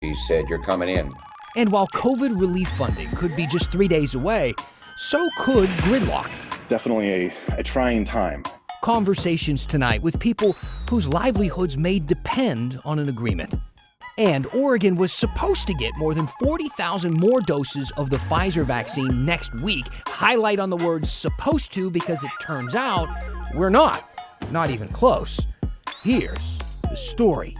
He said, "You're coming in." And while COVID relief funding could be just 3 days away, so could gridlock. Definitely a trying time. Conversations tonight with people whose livelihoods may depend on an agreement. And Oregon was supposed to get more than 40,000 more doses of the Pfizer vaccine next week. Highlight on the word supposed to, because it turns out we're not even close. Here's the story.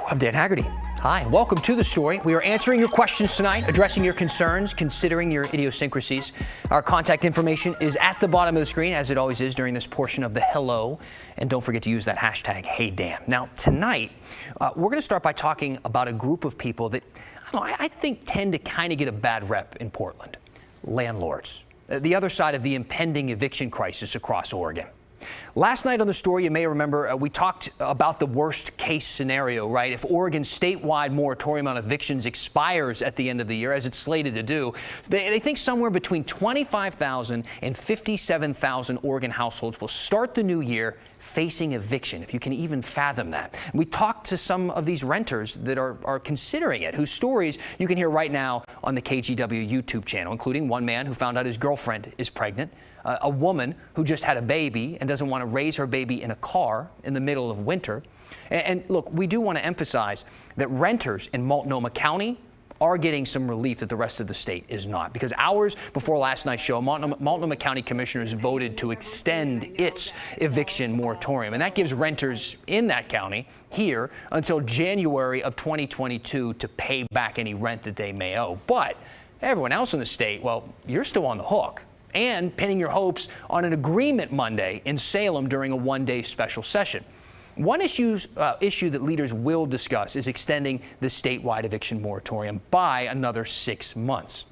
I'm Dan Haggerty. Hi, welcome to The Story. We are answering your questions tonight, addressing your concerns, considering your idiosyncrasies. Our contact information is at the bottom of the screen, as it always is during this portion of the hello. And don't forget to use that hashtag #HeyDan. Now, tonight, we're going to start by talking about a group of people that I think tend to kind of get a bad rep in Portland. Landlords. The other side of the impending eviction crisis across Oregon. Last night on The Story, you may remember, we talked about the worst case scenario, right? If Oregon's statewide moratorium on evictions expires at the end of the year, as it's slated to do, they think somewhere between 25,000 and 57,000 Oregon households will start the new year facing eviction, if you can even fathom that. We talked to some of these renters that are considering it, whose stories you can hear right now on the KGW YouTube channel, including one man who found out his girlfriend is pregnant, a woman who just had a baby and doesn't want to raise her baby in a car in the middle of winter. And look, we do want to emphasize that renters in Multnomah County are getting some relief that the rest of the state is not. Because hours before last night's show, Multnomah County commissioners voted to extend its eviction moratorium. And that gives renters in that county here until January of 2022 to pay back any rent that they may owe. But everyone else in the state, well, you're still on the hook. And pinning your hopes on an agreement Monday in Salem during a one-day special session. One issue that leaders will discuss is extending the statewide eviction moratorium by another 6 months.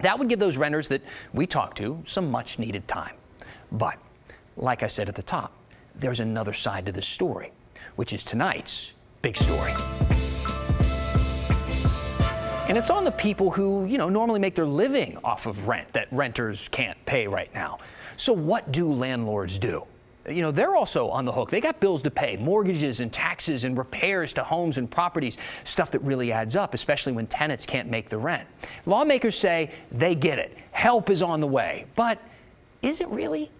That would give those renters that we talked to some much-needed time. But, like I said at the top, there's another side to this story, which is tonight's big story. And it's on the people who, normally make their living off of rent that renters can't pay right now. So what do landlords do? They're also on the hook. They got bills to pay, mortgages and taxes and repairs to homes and properties, stuff that really adds up, especially when tenants can't make the rent. Lawmakers say they get it. Help is on the way. But is it really?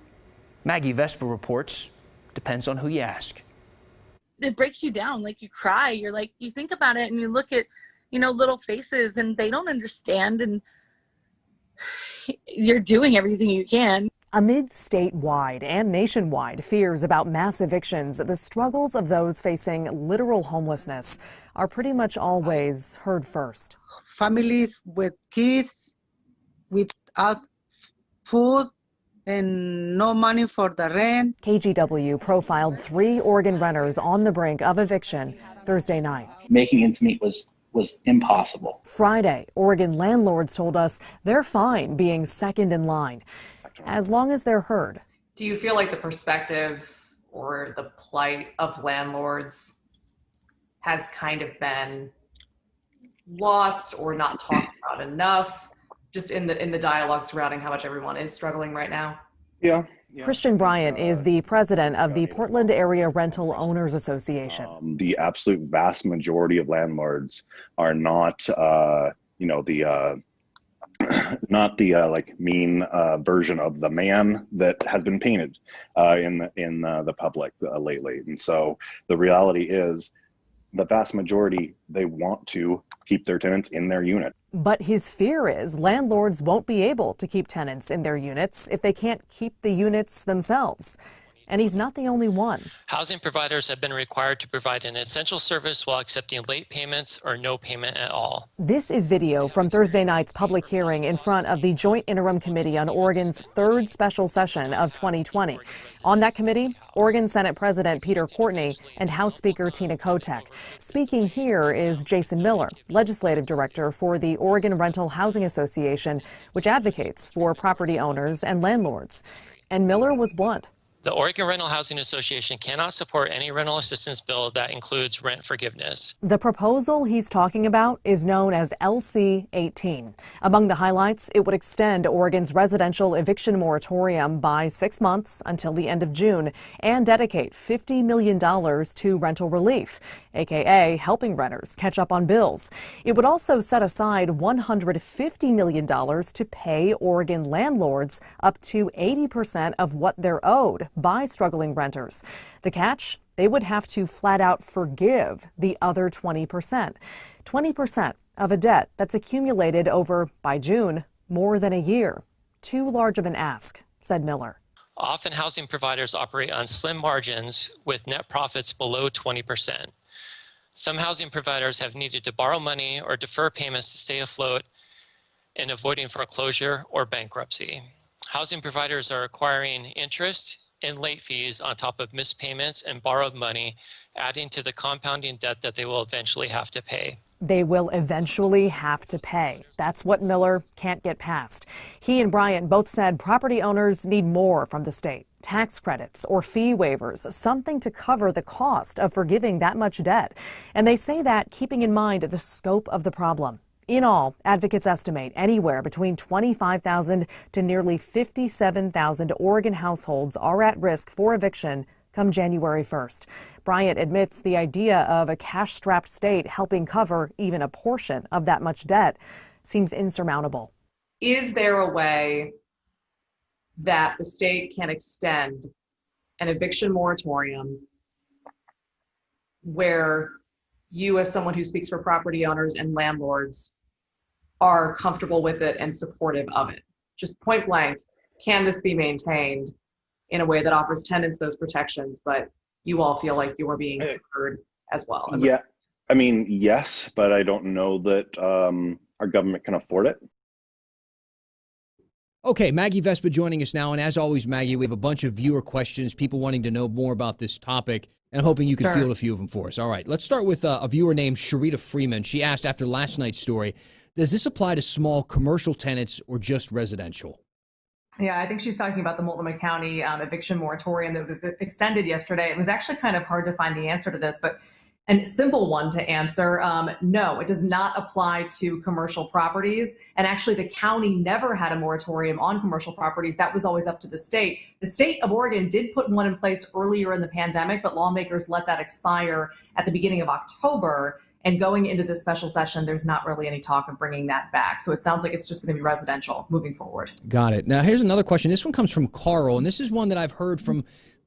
Maggie Vespa reports, depends on who you ask. It breaks you down. Like, you cry. You're like, you think about it and you look at, little faces, and they don't understand, and you're doing everything you can. Amid statewide and nationwide fears about mass evictions, the struggles of those facing literal homelessness are pretty much always heard first. Families with kids without food and no money for the rent. KGW profiled 3 Oregon renters on the brink of eviction Thursday night. Making ends meet was impossible. Friday, Oregon landlords told us they're fine being second in line, as long as they're heard. Do you feel like the perspective or the plight of landlords has kind of been lost or not talked about enough, just in the dialogue surrounding how much everyone is struggling right now? Yeah. Christian Bryant is the president of the Portland Area Rental Owners Association. The absolute vast majority of landlords are not, not the mean version of the man that has been painted in the public lately. And so the reality is, the vast majority, they want to keep their tenants in their unit. But his fear is landlords won't be able to keep tenants in their units if they can't keep the units themselves. And he's not the only one. Housing providers have been required to provide an essential service while accepting late payments or no payment at all. This is video from Thursday night's public hearing in front of the Joint Interim Committee on Oregon's 3rd special session of 2020. On that committee, Oregon Senate President Peter Courtney and House Speaker Tina Kotek. Speaking here is Jason Miller, Legislative Director for the Oregon Rental Housing Association, which advocates for property owners and landlords. And Miller was blunt. The Oregon Rental Housing Association cannot support any rental assistance bill that includes rent forgiveness. The proposal he's talking about is known as LC 18. Among the highlights, it would extend Oregon's residential eviction moratorium by 6 months until the end of June and dedicate $50 million to rental relief, aka helping renters catch up on bills. It would also set aside $150 million to pay Oregon landlords up to 80% of what they're owed by struggling renters. The catch? They would have to flat out forgive the other 20%. 20% of a debt that's accumulated over, by June, more than a year. Too large of an ask, said Miller. Often housing providers operate on slim margins with net profits below 20%. Some housing providers have needed to borrow money or defer payments to stay afloat in avoiding foreclosure or bankruptcy. Housing providers are acquiring interest and late fees on top of missed payments and borrowed money, adding to the compounding debt that they will eventually have to pay. They will eventually have to pay. That's what Miller can't get past. He and Bryant both said property owners need more from the state. Tax credits or fee waivers, something to cover the cost of forgiving that much debt. And they say that keeping in mind the scope of the problem. In all, advocates estimate anywhere between 25,000 to nearly 57,000 Oregon households are at risk for eviction come January 1st. Bryant admits the idea of a cash-strapped state helping cover even a portion of that much debt seems insurmountable. Is there a way that the state can extend an eviction moratorium where you, as someone who speaks for property owners and landlords, are comfortable with it and supportive of it? Just point blank, can this be maintained in a way that offers tenants those protections, but you all feel like you are being heard as well? Yeah, I mean, yes, but I don't know that our government can afford it. Okay, Maggie Vespa joining us now. And as always, Maggie, we have a bunch of viewer questions, people wanting to know more about this topic. And I'm hoping you can field a few of them for us. All right, let's start with a viewer named Sharita Freeman. She asked after last night's story, does this apply to small commercial tenants or just residential? Yeah, I think she's talking about the Multnomah County eviction moratorium that was extended yesterday. It was actually kind of hard to find the answer to this, but a simple one to answer. No, it does not apply to commercial properties. And actually, the county never had a moratorium on commercial properties. That was always up to the state. The state of Oregon did put one in place earlier in the pandemic, but lawmakers let that expire at the beginning of October. And going into this special session, there's not really any talk of bringing that back. So it sounds like it's just going to be residential moving forward. Got it. Now, here's another question. This one comes from Carl, and this is one that I've heard from,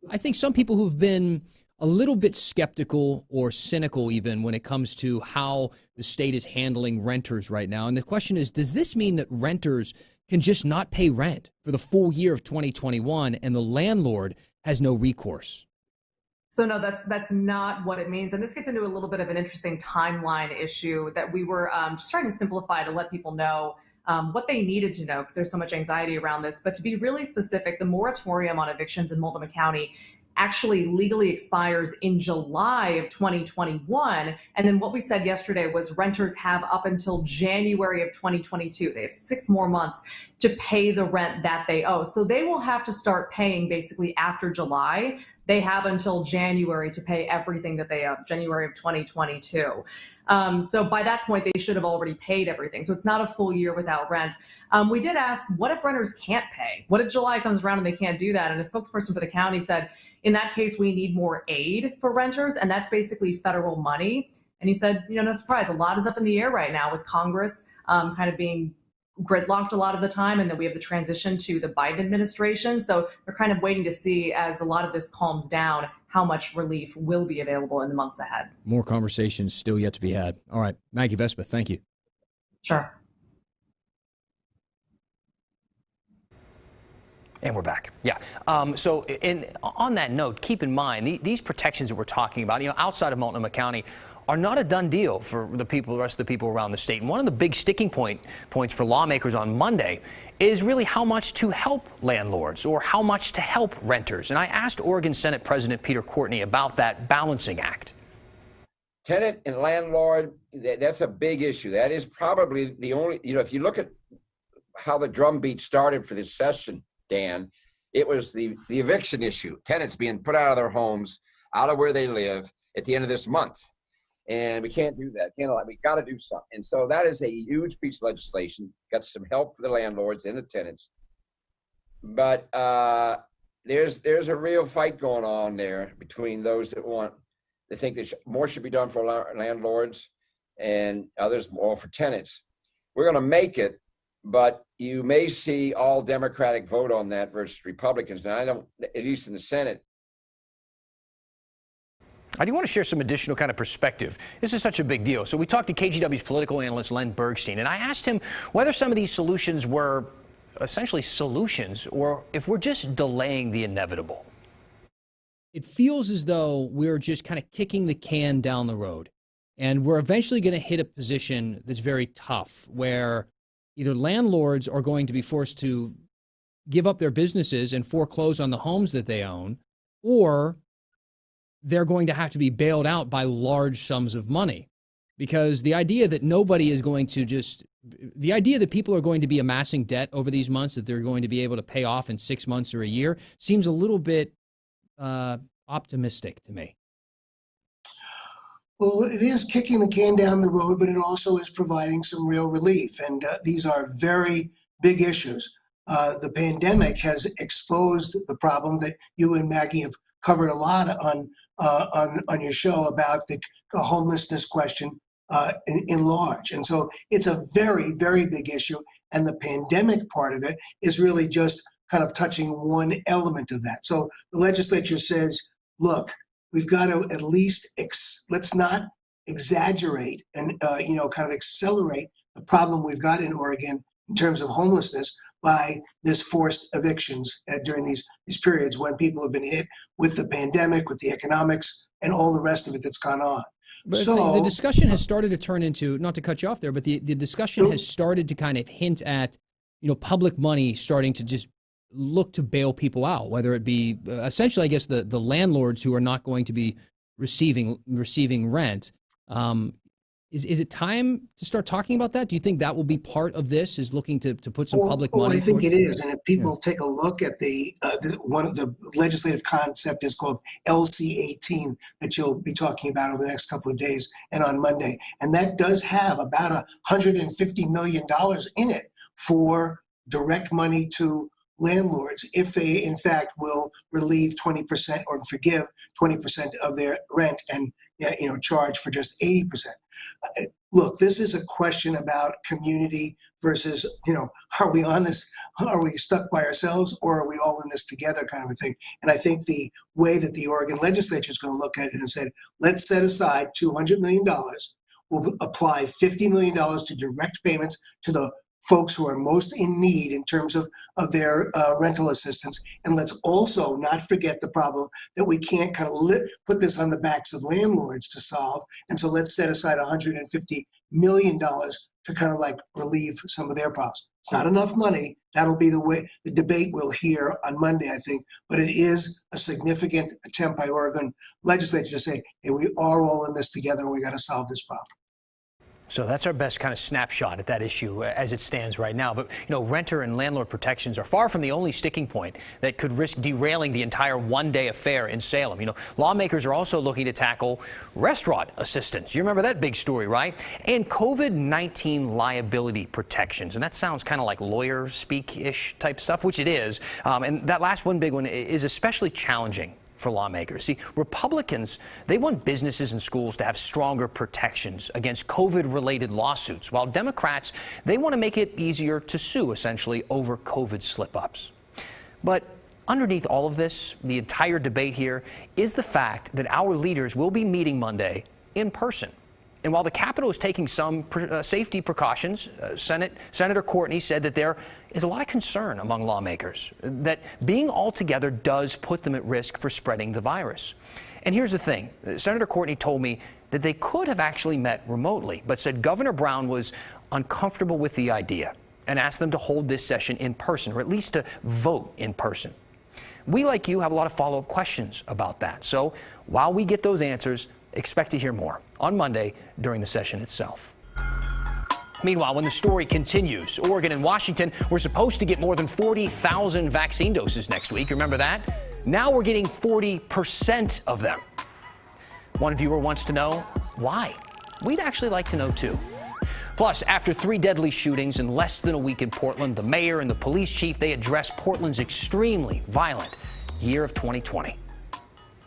I think, some people who've been a little bit skeptical or cynical even when it comes to how the state is handling renters right now. And the question is, does this mean that renters can just not pay rent for the full year of 2021 and the landlord has no recourse? So no, that's not what it means. And this gets into a little bit of an interesting timeline issue that we were just trying to simplify to let people know what they needed to know, because there's so much anxiety around this. But to be really specific, the moratorium on evictions in Multnomah County actually legally expires in July of 2021. And then what we said yesterday was renters have up until January of 2022. They have 6 more months to pay the rent that they owe. So they will have to start paying basically after July. They have until January to pay everything that they owe, January of 2022. So by that point, they should have already paid everything. So it's not a full year without rent. We did ask, what if renters can't pay? What if July comes around and they can't do that? And a spokesperson for the county said, in that case, we need more aid for renters, and that's basically federal money. And he said, no surprise, a lot is up in the air right now with Congress kind of being gridlocked a lot of the time, and then we have the transition to the Biden administration. So they're kind of waiting to see, as a lot of this calms down, how much relief will be available in the months ahead. More conversations still yet to be had. All right, Maggie Vespa, thank you. Sure. And we're back. Yeah. So on that note, keep in mind, these protections that we're talking about, outside of Multnomah County, are not a done deal for the rest of the people around the state. And one of the big sticking points for lawmakers on Monday is really how much to help landlords or how much to help renters. And I asked Oregon Senate President Peter Courtney about that balancing act. Tenant and landlord, that's a big issue. That is probably the only, if you look at how the drumbeat started for this session, Dan, It was the eviction issue, tenants being put out of their homes, out of where they live at the end of this month. And we can't do that. We got to do something. And so that is a huge piece of legislation. Got some help for the landlords and the tenants. But there's a real fight going on there between those that think that more should be done for landlords and others more for tenants. We're going to make it, but you may see all Democratic vote on that versus Republicans. Now, I don't, at least in the Senate. I do want to share some additional kind of perspective. This is such a big deal. So we talked to KGW's political analyst, Len Bergstein, and I asked him whether some of these solutions were essentially solutions or if we're just delaying the inevitable. It feels as though we're just kind of kicking the can down the road, and we're eventually going to hit a position that's very tough where either landlords are going to be forced to give up their businesses and foreclose on the homes that they own, or they're going to have to be bailed out by large sums of money. Because the idea that the idea that people are going to be amassing debt over these months that they're going to be able to pay off in 6 months or a year seems a little bit optimistic to me. Well, it is kicking the can down the road, but it also is providing some real relief. And these are very big issues. The pandemic has exposed the problem that you and Maggie have covered a lot on your show about the homelessness question in large. And so it's a very, very big issue. And the pandemic part of it is really just kind of touching one element of that. So the legislature says, look, we've got to at least, let's not exaggerate and, kind of accelerate the problem we've got in Oregon in terms of homelessness by this forced evictions during these periods when people have been hit with the pandemic, with the economics, and all the rest of it that's gone on. But so the discussion has started to turn into, not to cut you off there, but the discussion has started to kind of hint at, public money starting to just look to bail people out, whether it be essentially, I guess, the landlords who are not going to be receiving rent. Is it time to start talking about that? Do you think that will be part of this, is looking to put some public money? I think it is. And if people take a look at one of the legislative concept is called LC18 that you'll be talking about over the next couple of days and on Monday. And that does have about $150 million in it for direct money to landlords if they, in fact, will relieve 20% or forgive 20% of their rent and charge for just 80%. Look, this is a question about community versus, are we on this, are we stuck by ourselves, or are we all in this together kind of a thing? And I think the way that the Oregon legislature is going to look at it and said, let's set aside $200 million. We'll apply $50 million to direct payments to the folks who are most in need in terms of their rental assistance. And let's also not forget the problem that we can't kind of put this on the backs of landlords to solve. And so let's set aside $150 million to kind of like relieve some of their problems. It's not enough money. That'll be the way the debate we'll hear on Monday, I think. But it is a significant attempt by Oregon legislature to say, hey, we are all in this together and we got to solve this problem. So that's our best kind of snapshot at that issue as it stands right now. But, renter and landlord protections are far from the only sticking point that could risk derailing the entire one-day affair in Salem. Lawmakers are also looking to tackle restaurant assistance. You remember that big story, right? And COVID-19 liability protections. And that sounds kind of like lawyer speak-ish type stuff, which it is. And that last one big one is especially challenging for lawmakers. See, Republicans, they want businesses and schools to have stronger protections against COVID-related lawsuits, while Democrats, they want to make it easier to sue, essentially, over COVID slip-ups. But underneath all of this, the entire debate here, is the fact that our leaders will be meeting Monday in person. And while the Capitol is taking some safety precautions, Senator Courtney said that there is a lot of concern among lawmakers that being all together does put them at risk for spreading the virus. And here's the thing. Senator Courtney told me that they could have actually met remotely, but said Governor Brown was uncomfortable with the idea and asked them to hold this session in person, or at least to vote in person. We, like you, have a lot of follow-up questions about that. So while we get those answers, expect to hear more on Monday during the session itself. Meanwhile, when the story continues, Oregon and Washington were supposed to get more than 40,000 vaccine doses next week. Remember that? Now we're getting 40% of them. One viewer wants to know why. We'd actually like to know, too. Plus, after 3 deadly shootings in less than a week in Portland, the mayor and the police chief, they addressed Portland's extremely violent year of 2020.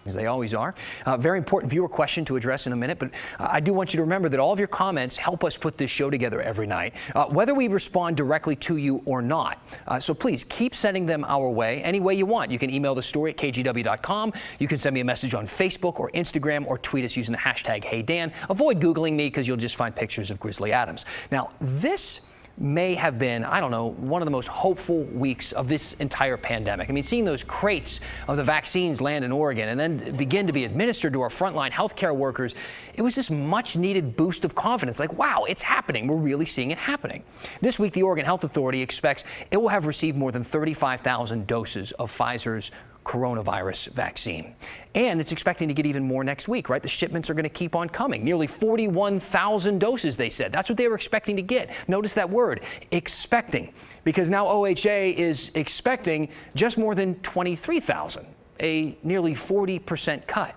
As they always are. Very important viewer question to address in a minute, but I do want you to remember that all of your comments help us put this show together every night, whether we respond directly to you or not. So please keep sending them our way any way you want. You can email the story at kgw.com. You can send me a message on Facebook or Instagram or tweet us using the hashtag HeyDan. Avoid Googling me because you'll just find pictures of Grizzly Adams. Now, this may have been, I don't know, one of the most hopeful weeks of this entire pandemic. I mean, seeing those crates of the vaccines land in Oregon and then begin to be administered to our frontline healthcare workers, it was this much needed boost of confidence. Like, wow, it's happening. We're really seeing it happening. This week, the Oregon Health Authority expects it will have received more than 35,000 doses of Pfizer's coronavirus vaccine. And it's expecting to get even more next week, right? The shipments are going to keep on coming. Nearly 41,000 doses, they said. That's what they were expecting to get. Notice that word, expecting, because now OHA is expecting just more than 23,000, a nearly 40% cut.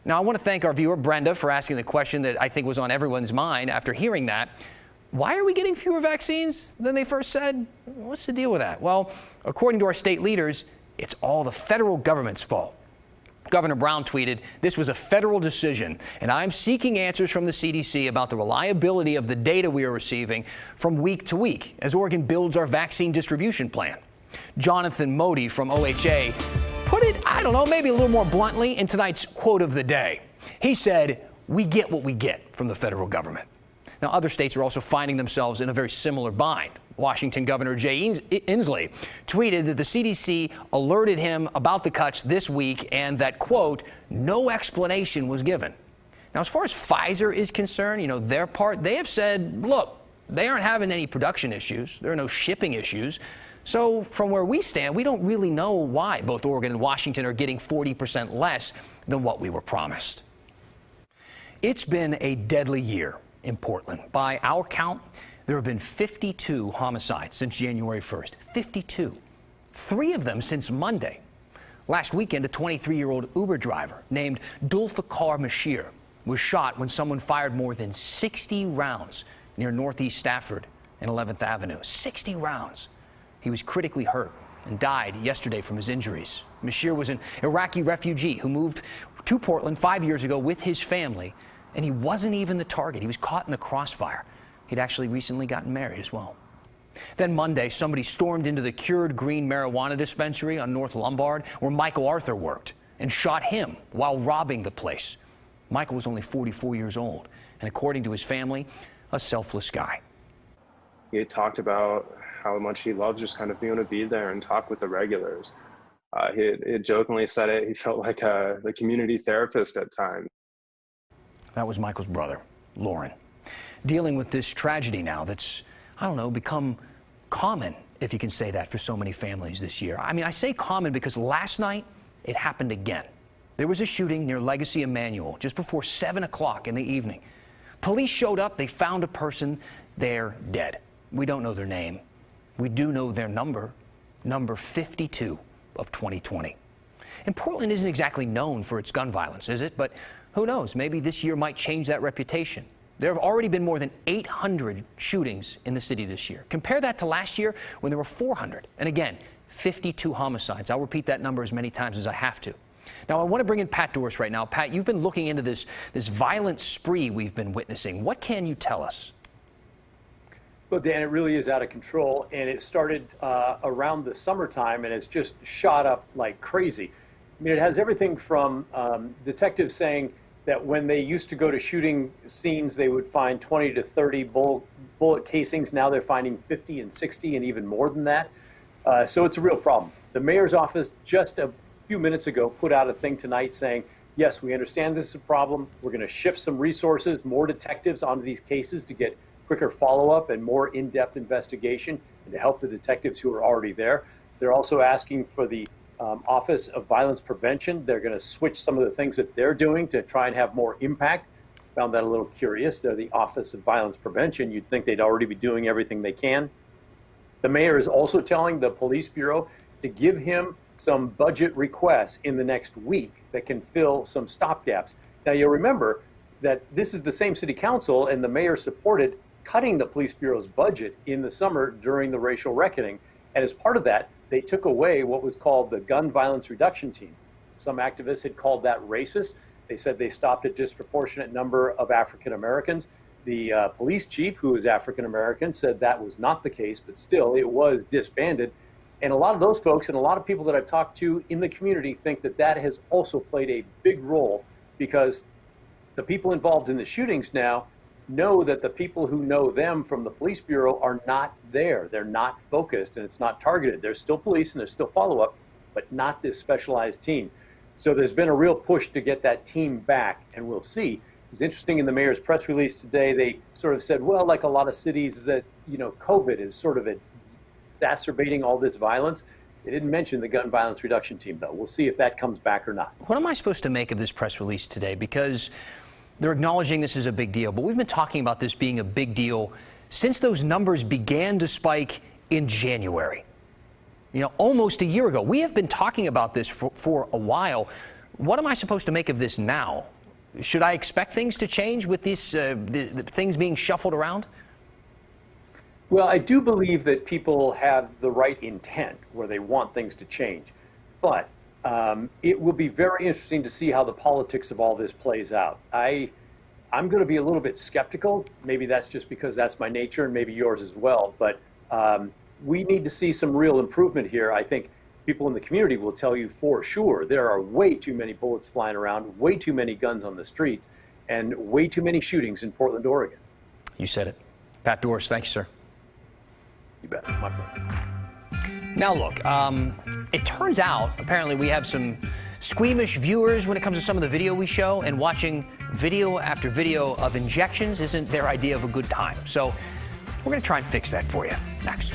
Now, I want to thank our viewer, Brenda, for asking the question that I think was on everyone's mind after hearing that. Why are we getting fewer vaccines than they first said? What's the deal with that? Well, according to our state leaders, it's all the federal government's fault. Governor Brown tweeted, "This was a federal decision, and I'm seeking answers from the CDC about the reliability of the data we are receiving from week to week as Oregon builds our vaccine distribution plan." Jonathan Modi from OHA put it, I don't know, maybe a little more bluntly in tonight's quote of the day. He said, "We get what we get from the federal government." Now, other states are also finding themselves in a very similar bind. Washington Governor Jay Inslee tweeted that the CDC alerted him about the cuts this week and that, quote, "no explanation was given." Now, as far as Pfizer is concerned, their part, they have said, look, they aren't having any production issues. There are no shipping issues. So from where we stand, we don't really know why both Oregon and Washington are getting 40% less than what we were promised. It's been a deadly year in Portland. By our count, there have been 52 homicides since January 1st. 52. 3 of them since Monday. Last weekend, a 23-year-old Uber driver named Dulfikar Mashir was shot when someone fired more than 60 rounds near Northeast Stafford and 11th Avenue. 60 rounds. He was critically hurt and died yesterday from his injuries. Mashir was an Iraqi refugee who moved to Portland 5 years ago with his family, and he wasn't even the target. He was caught in the crossfire. He'd actually recently gotten married as well. Then Monday, somebody stormed into the Cured Green marijuana dispensary on North Lombard, where Michael Arthur worked, and shot him while robbing the place. Michael was only 44 years old, and according to his family, a selfless guy. He had talked about how much he loved just kind of being able to be there and talk with the regulars. He jokingly said it. He felt like the community therapist at times. That was Michael's brother, Lauren, dealing with this tragedy now that's, I don't know, become common, if you can say that, for so many families this year. I mean, I say common because last night it happened again. There was a shooting near Legacy Emanuel just before 7 o'clock in the evening. Police showed up. They found a person there dead. We don't know their name. We do know their number 52 of 2020. And Portland isn't exactly known for its gun violence, is it? But who knows? Maybe this year might change that reputation. There have already been more than 800 shootings in the city this year. Compare that to last year when there were 400. And again, 52 homicides. I'll repeat that number as many times as I have to. Now, I want to bring in Pat Doris right now. Pat, you've been looking into this violent spree we've been witnessing. What can you tell us? Well, Dan, it really is out of control, and it started around the summertime, and it's just shot up like crazy. I mean, it has everything from detectives saying that when they used to go to shooting scenes, they would find 20 to 30 bullet casings. Now they're finding 50 and 60 and even more than that. So it's a real problem. The mayor's office just a few minutes ago put out a thing tonight saying, yes, we understand this is a problem. We're going to shift some resources, more detectives onto these cases to get quicker follow-up and more in-depth investigation and to help the detectives who are already there. They're also asking for the Office of Violence Prevention. They're going to switch some of the things that they're doing to try and have more impact. Found that a little curious. They're the Office of Violence Prevention. You'd think they'd already be doing everything they can. The mayor is also telling the police bureau to give him some budget requests in the next week that can fill some stopgaps. Now, you'll remember that this is the same city council, and the mayor supported cutting the police bureau's budget in the summer during the racial reckoning. And as part of that, they took away what was called the gun violence reduction team. Some activists had called that racist. They said they stopped a disproportionate number of African Americans. The police chief, who is African American, said that was not the case, but still it was disbanded. And a lot of those folks and a lot of people that I've talked to in the community think that that has also played a big role, because the people involved in the shootings now know that the people who know them from the police bureau are not there. They're not focused, and it's not targeted. There's still police and there's still follow-up, but not this specialized team. So there's been a real push to get that team back, and we'll see. It was interesting in the mayor's press release today, they sort of said, well, like a lot of cities, that, you know, COVID is sort of exacerbating all this violence. They didn't mention the gun violence reduction team, though. We'll see if that comes back or not. What am I supposed to make of this press release today? Because they're acknowledging this is a big deal, but we've been talking about this being a big deal since those numbers began to spike in January. You know, almost a year ago. We have been talking about this for a while. What am I supposed to make of this now? Should I expect things to change with these the things being shuffled around? Well, I do believe that people have the right intent where they want things to change. But it will be very interesting to see how the politics of all this plays out. I'm going to be a little bit skeptical. Maybe that's just because that's my nature, and maybe yours as well. But we need to see some real improvement here. I think people in the community will tell you for sure there are way too many bullets flying around, way too many guns on the streets, and way too many shootings in Portland, Oregon. You said it. Pat Doris, thank you, sir. You bet. My pleasure. Now, look, it turns out apparently we have some squeamish viewers when it comes to some of the video we show, and watching video after video of injections isn't their idea of a good time. So we're going to try and fix that for you next.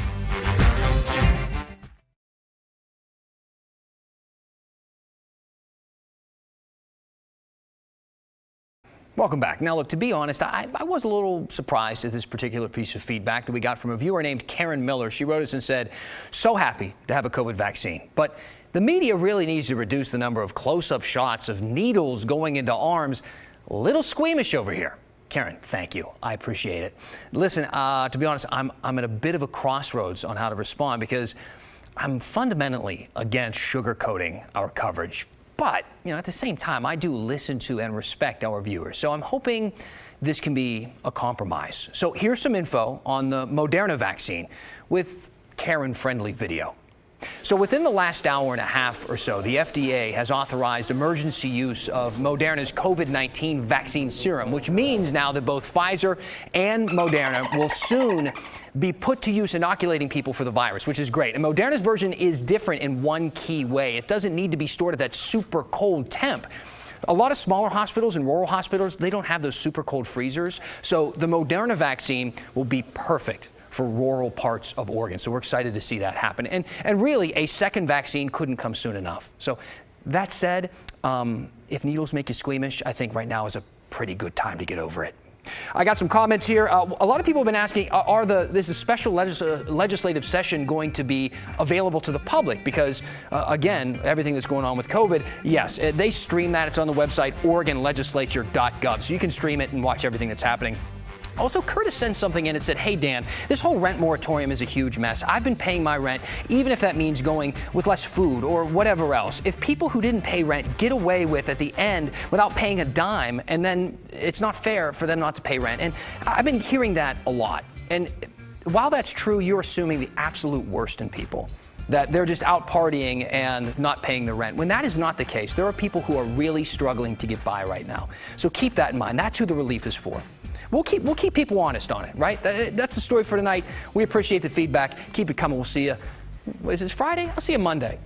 Welcome back. Now, look, to be honest, I was a little surprised at this particular piece of feedback that we got from a viewer named Karen Miller. She wrote us and said, so happy to have a COVID vaccine, but the media really needs to reduce the number of close-up shots of needles going into arms. A little squeamish over here. Karen, thank you. I appreciate it. Listen, to be honest, I'm at a bit of a crossroads on how to respond, because I'm fundamentally against sugarcoating our coverage. But, you know, at the same time, I do listen to and respect our viewers. So I'm hoping this can be a compromise. So here's some info on the Moderna vaccine with Karen-friendly video. So within the last hour and a half or so, the FDA has authorized emergency use of Moderna's COVID-19 vaccine serum, which means now that both Pfizer and Moderna will soon be put to use inoculating people for the virus, which is great. And Moderna's version is different in one key way. It doesn't need to be stored at that super cold temp. A lot of smaller hospitals and rural hospitals, they don't have those super cold freezers. So the Moderna vaccine will be perfect for rural parts of Oregon. So we're excited to see that happen. And really, a second vaccine couldn't come soon enough. So that said, if needles make you squeamish, I think right now is a pretty good time to get over it. I got some comments here. A lot of people have been asking, this is special legislative session going to be available to the public? Because, again, everything that's going on with COVID, yes, they stream that. It's on the website, OregonLegislature.gov. So you can stream it and watch everything that's happening. Also, Curtis sent something in and said, hey, Dan, this whole rent moratorium is a huge mess. I've been paying my rent, even if that means going with less food or whatever else. If people who didn't pay rent get away with at the end without paying a dime, and then it's not fair for them not to pay rent. And I've been hearing that a lot. And while that's true, you're assuming the absolute worst in people, that they're just out partying and not paying the rent. When that is not the case, there are people who are really struggling to get by right now. So keep that in mind. That's who the relief is for. We'll keep people honest on it, right? That's the story for tonight. We appreciate the feedback. Keep it coming. We'll see you. Is this Friday? I'll see you Monday.